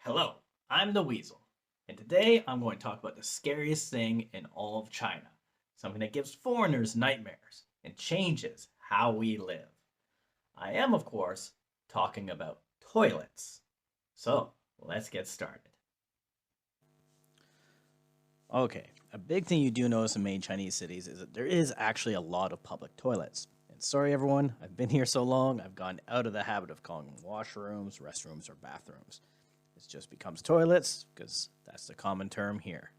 Hello, I'm the Weasel, and today I'm going to talk about the scariest thing in all of China, something that gives foreigners nightmares and changes how we live. I am, of course, talking about toilets. So, let's get started. Okay, a big thing you do notice in main Chinese cities is that there is actually a lot of public toilets. And sorry, everyone, I've been here so long, I've gotten out of the habit of calling them washrooms, restrooms, or bathrooms. It just becomes toilets because that's the common term here.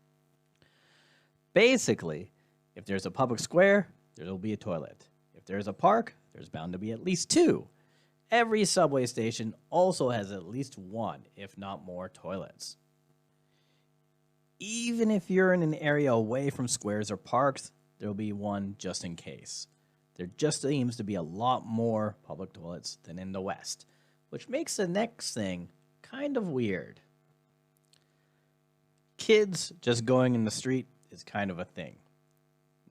Basically, if there's a public square, there will be a toilet. If there's a park, there's bound to be at least two. Every subway station also has at least one, if not more, toilets. Even if you're in an area away from squares or parks, there'll be one just in case. There just seems to be a lot more public toilets than in the West, which makes the next thing kind of weird. Kids just going in the street is kind of a thing.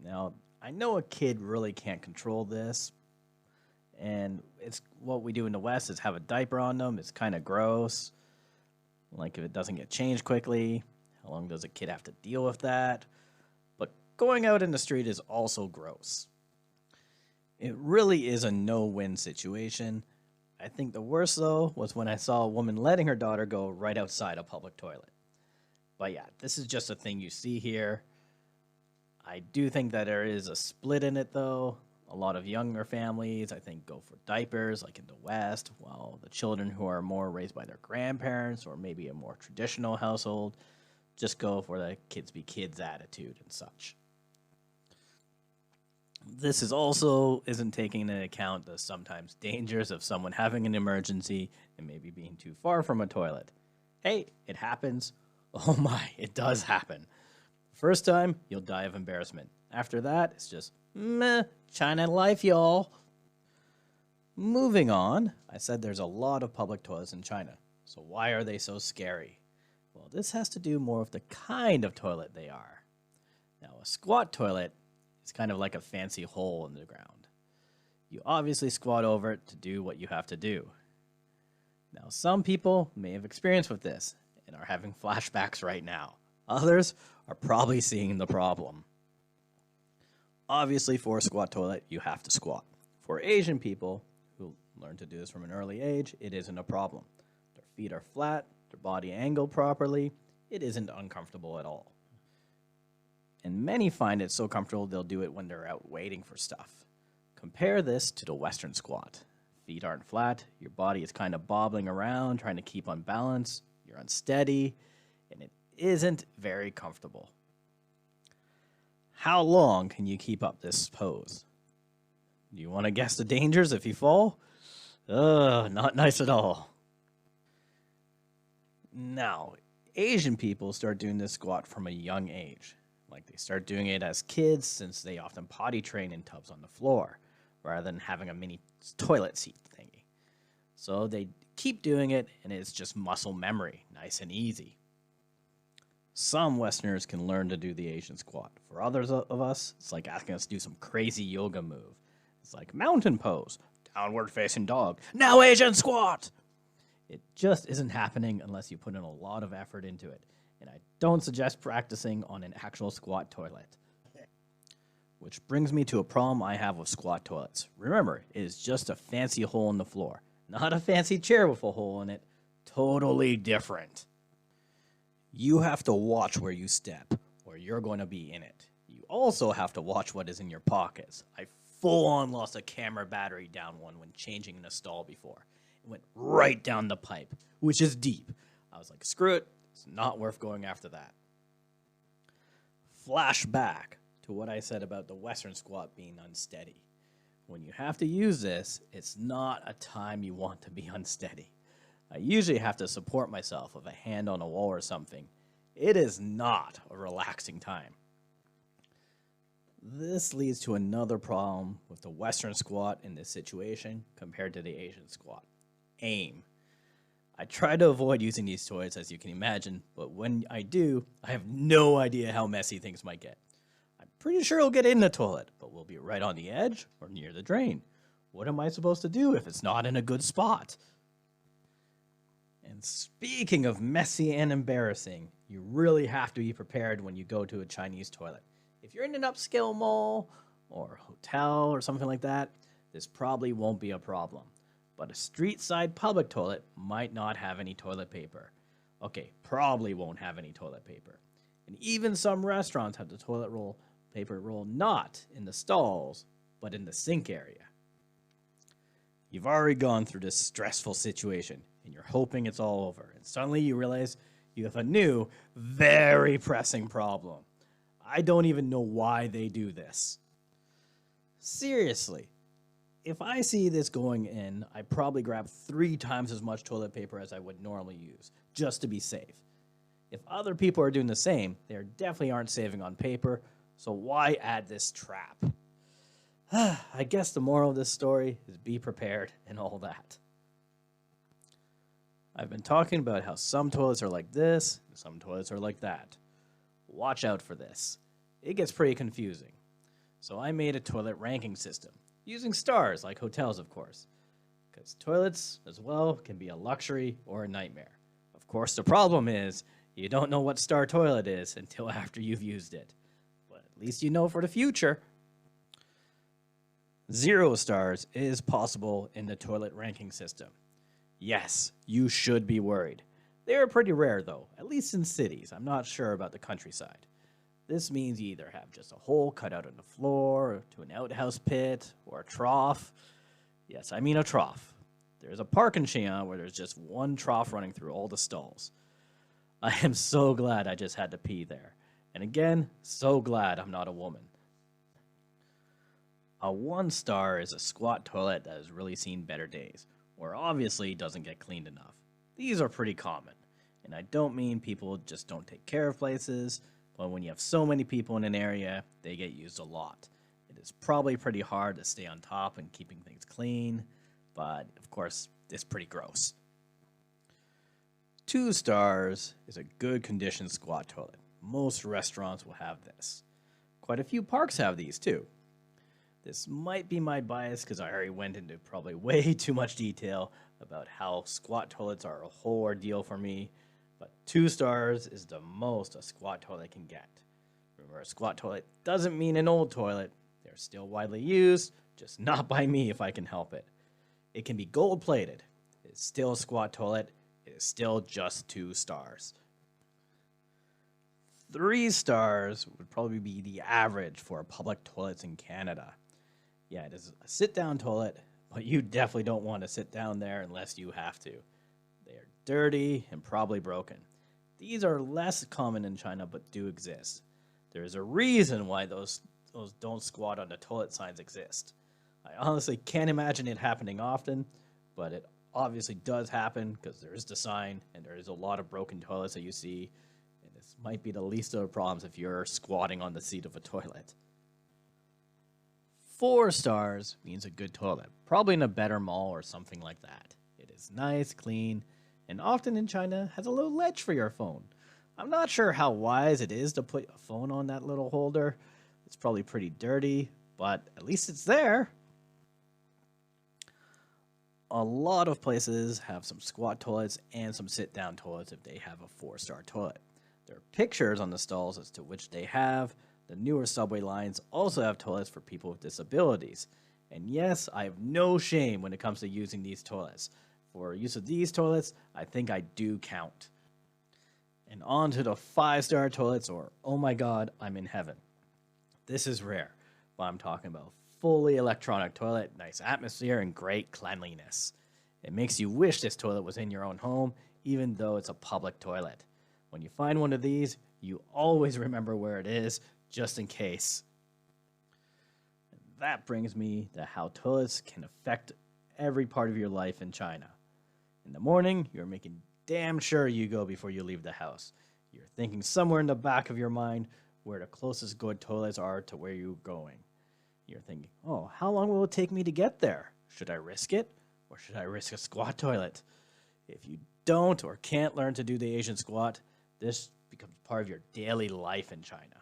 Now, I know a kid really can't control this, and it's what we do in the West is have a diaper on them. It's kind of gross. Like if it doesn't get changed quickly, how long does a kid have to deal with that? But going out in the street is also gross. It really is a no-win situation. I think the worst, though, was when I saw a woman letting her daughter go right outside a public toilet. But yeah, this is just a thing you see here. I do think that there is a split in it, though. A lot of younger families, I think, go for diapers, like in the West, while the children who are more raised by their grandparents or maybe a more traditional household just go for the kids be kids attitude and such. This is also isn't taking into account the sometimes dangers of someone having an emergency and maybe being too far from a toilet. Hey, it happens. Oh my, it does happen. First time, you'll die of embarrassment. After that, it's just, meh, China life, y'all. Moving on, I said there's a lot of public toilets in China. So why are they so scary? Well, this has to do more with the kind of toilet they are. Now, a squat toilet is kind of like a fancy hole in the ground. You obviously squat over it to do what you have to do. Now, some people may have experience with this and are having flashbacks right now. Others are probably seeing the problem. Obviously, for a squat toilet, you have to squat. For Asian people who learn to do this from an early age, it isn't a problem. Their feet are flat, their body angled properly. It isn't uncomfortable at all. And many find it so comfortable they'll do it when they're out waiting for stuff. Compare this to the Western squat. Feet aren't flat, your body is kind of bobbling around, trying to keep on balance, you're unsteady, and it isn't very comfortable. How long can you keep up this pose? Do you want to guess the dangers if you fall? Not nice at all. Now, Asian people start doing this squat from a young age. Like they start doing it as kids since they often potty train in tubs on the floor rather than having a mini toilet seat thingy. So they keep doing it and it's just muscle memory, nice and easy. Some Westerners can learn to do the Asian squat. For others of us, it's like asking us to do some crazy yoga move. It's like mountain pose, downward facing dog, now Asian squat. It just isn't happening unless you put in a lot of effort into it. And I don't suggest practicing on an actual squat toilet. Which brings me to a problem I have with squat toilets. Remember, it is just a fancy hole in the floor, not a fancy chair with a hole in it. Totally different. You have to watch where you step, or you're going to be in it. You also have to watch what is in your pockets. I full-on lost a camera battery down one when changing in a stall before. It went right down the pipe, which is deep. I was like, screw it. It's not worth going after that. Flashback to what I said about the Western squat being unsteady. When you have to use this, it's not a time you want to be unsteady. I usually have to support myself with a hand on a wall or something. It is not a relaxing time. This leads to another problem with the Western squat in this situation compared to the Asian squat. Aim. I try to avoid using these toys, as you can imagine, but when I do, I have no idea how messy things might get. I'm pretty sure it'll get in the toilet, but we'll be right on the edge or near the drain. What am I supposed to do if it's not in a good spot? And And speaking of messy and embarrassing, you really have to be prepared when you go to a Chinese toilet. If you're in an upscale mall or hotel or something like that, this probably won't be a problem. But a street side public toilet might not have any toilet paper. Okay, probably won't have any toilet paper. And even some restaurants have the paper roll not in the stalls, but in the sink area. You've already gone through this stressful situation, and you're hoping it's all over. And suddenly you realize you have a new, very pressing problem. I don't even know why they do this. Seriously, if I see this going in, I probably grab 3 times as much toilet paper as I would normally use, just to be safe. If other people are doing the same, they definitely aren't saving on paper, so why add this trap? I guess the moral of this story is be prepared and all that. I've been talking about how some toilets are like this and some toilets are like that. Watch out for this. It gets pretty confusing. So I made a toilet ranking system, using stars like hotels, of course. Because toilets, as well, can be a luxury or a nightmare. Of course, the problem is you don't know what star toilet is until after you've used it. But at least you know for the future. 0 stars is possible in the toilet ranking system. Yes, you should be worried. They are pretty rare, though, at least in cities. I'm not sure about the countryside. This means you either have just a hole cut out in the floor, to an outhouse pit, or a trough. Yes, I mean a trough. There's a park in Xi'an where there's just one trough running through all the stalls. I am so glad I just had to pee there. And again, so glad I'm not a woman. A 1 star is a squat toilet that has really seen better days, or obviously doesn't get cleaned enough. These are pretty common, and I don't mean people just don't take care of places, but when you have so many people in an area, they get used a lot. It is probably pretty hard to stay on top and keeping things clean, but of course, it's pretty gross. 2 stars is a good condition squat toilet. Most restaurants will have this. Quite a few parks have these too. This might be my bias because I already went into probably way too much detail about how squat toilets are a whole ordeal for me, but 2 stars is the most a squat toilet can get. Remember, a squat toilet doesn't mean an old toilet. They're still widely used, just not by me if I can help it. It can be gold-plated. It's still a squat toilet. It is still just 2 stars. 3 stars would probably be the average for public toilets in Canada. Yeah, it is a sit-down toilet, but you definitely don't want to sit down there unless you have to. They are dirty and probably broken. These are less common in China, but do exist. There is a reason why those don't squat on the toilet signs exist. I honestly can't imagine it happening often, but it obviously does happen because there is the sign and there is a lot of broken toilets that you see. And this might be the least of the problems if you're squatting on the seat of a toilet. 4 stars means a good toilet, probably in a better mall or something like that. It is nice, clean, and often in China has a little ledge for your phone. I'm not sure how wise it is to put a phone on that little holder. It's probably pretty dirty, but at least it's there. A lot of places have some squat toilets and some sit-down toilets if they have a 4-star toilet. There are pictures on the stalls as to which they have. The newer subway lines also have toilets for people with disabilities. And yes, I have no shame when it comes to using these toilets. For use of these toilets, I think I do count. And on to the 5-star toilets, or oh my god, I'm in heaven. This is rare, but I'm talking about fully electronic toilet, nice atmosphere, and great cleanliness. It makes you wish this toilet was in your own home, even though it's a public toilet. When you find one of these, you always remember where it is, just in case. And that brings me to how toilets can affect every part of your life in China. In the morning, you're making damn sure you go before you leave the house. You're thinking somewhere in the back of your mind where the closest good toilets are to where you're going. You're thinking, oh, how long will it take me to get there? Should I risk it? Or should I risk a squat toilet? If you don't or can't learn to do the Asian squat, this becomes part of your daily life in China.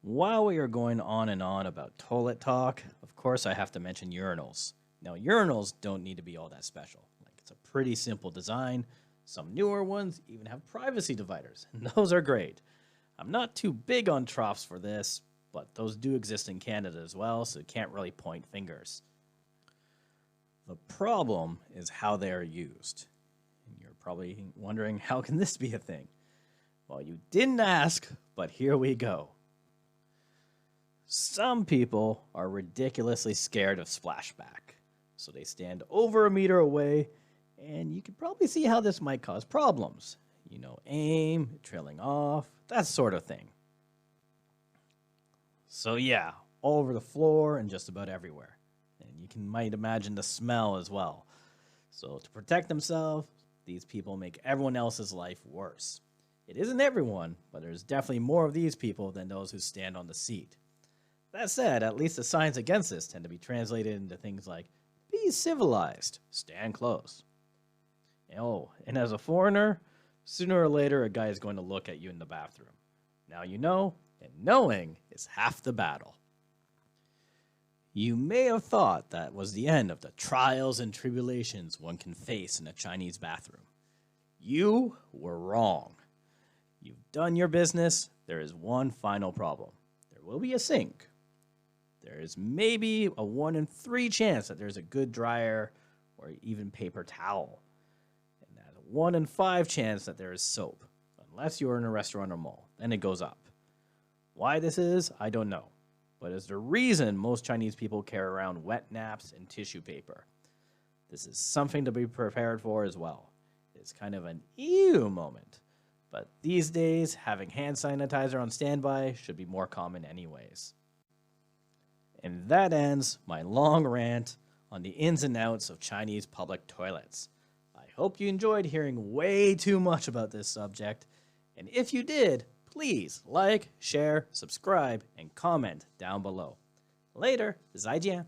While we are going on and on about toilet talk, of course I have to mention urinals. Now, urinals don't need to be all that special. Like, it's a pretty simple design. Some newer ones even have privacy dividers, and those are great. I'm not too big on troughs for this, but those do exist in Canada as well, so you can't really point fingers. The problem is how they are used. And you're probably wondering, how can this be a thing? Well, you didn't ask, but here we go. Some people are ridiculously scared of splashback, so they stand over a meter away, and you can probably see how this might cause problems. You know, aim, trailing off, that sort of thing. So yeah, all over the floor and just about everywhere. And you might imagine the smell as well. So to protect themselves, these people make everyone else's life worse. It isn't everyone, but there's definitely more of these people than those who stand on the seat. That said, at least the signs against this tend to be translated into things like, be civilized, stand close. Oh, and as a foreigner, sooner or later a guy is going to look at you in the bathroom. Now you know, and knowing is half the battle. You may have thought that was the end of the trials and tribulations one can face in a Chinese bathroom. You were wrong. You've done your business. There is one final problem. There will be a sink. There is maybe a 1 in 3 chance that there's a good dryer or even paper towel. And that 1 in 5 chance that there is soap, unless you're in a restaurant or mall. Then it goes up. Why this is, I don't know. But it's the reason most Chinese people carry around wet naps and tissue paper. This is something to be prepared for as well. It's kind of an ew moment. But these days, having hand sanitizer on standby should be more common anyways. And that ends my long rant on the ins and outs of Chinese public toilets. I hope you enjoyed hearing way too much about this subject. And if you did, please like, share, subscribe, and comment down below. Later, 再见.